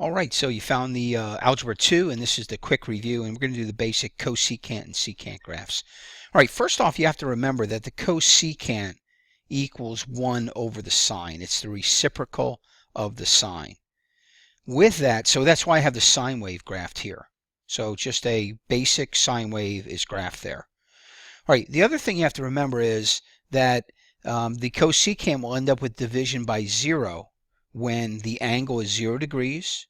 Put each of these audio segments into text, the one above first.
All right, so you found the Algebra 2, and this is the quick review, and we're going to do the basic cosecant and secant graphs. All right, first off, you have to remember that the cosecant equals 1 over the sine. It's the reciprocal of the sine. With that, so that's why I have the sine wave graphed here. So just a basic sine wave is graphed there. All right, the other thing you have to remember is that the cosecant will end up with division by 0 when the angle is 0 degrees,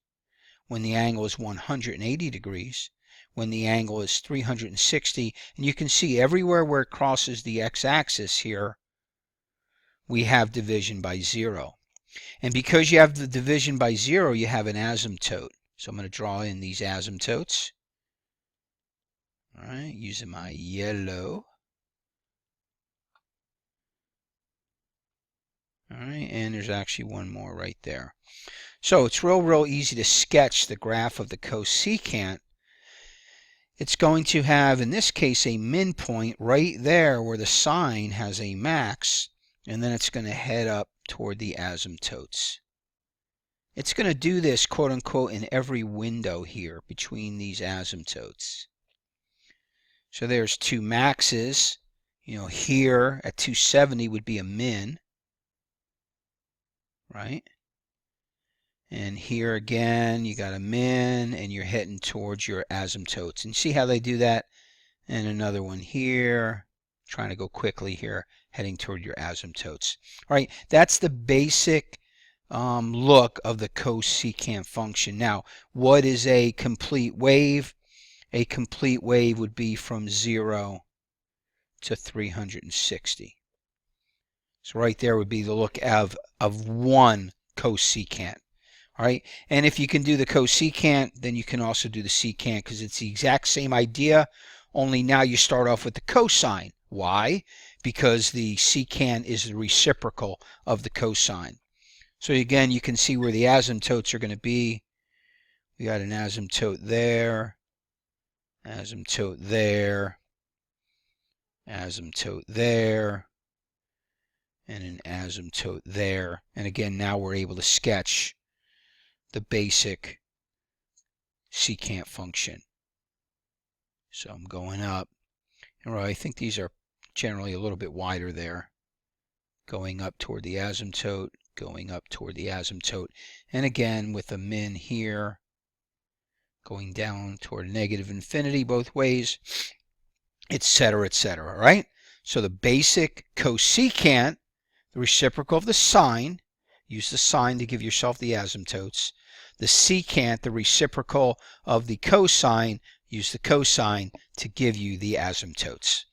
when the angle is 180 degrees, when the angle is 360, and you can see everywhere where it crosses the x-axis here, we have division by 0. And because you have the division by 0, you have an asymptote. So I'm going to draw in these asymptotes. All right, using my yellow. All right, and there's actually one more right there. So it's real easy to sketch the graph of the cosecant. It's going to have, in this case, a min point right there where the sine has a max, and then it's going to head up toward the asymptotes. It's going to do this, quote unquote, in every window here between these asymptotes. So there's two maxes. Here at 270 would be a min, right? And here again, you got a min, and you're heading towards your asymptotes. And see how they do that? And another one here, trying to go quickly here, heading toward your asymptotes. All right, that's the basic look of the cosecant function. Now, what is a complete wave? A complete wave would be from 0 to 360. So right there would be the look of one cosecant. All right, and if you can do the cosecant, then you can also do the secant because it's the exact same idea, only now you start off with the cosine. Why? Because the secant is the reciprocal of the cosine. So again, you can see where the asymptotes are going to be. We got an asymptote there, asymptote there, asymptote there, and an asymptote there. And again, now we're able to sketch the basic secant function. So I'm going up. And I think these are generally a little bit wider there. Going up toward the asymptote, going up toward the asymptote. And again, with a min here, going down toward negative infinity both ways, etc., etc. All right? So the basic cosecant, the reciprocal of the sine, use the sine to give yourself the asymptotes. The secant, the reciprocal of the cosine, use the cosine to give you the asymptotes.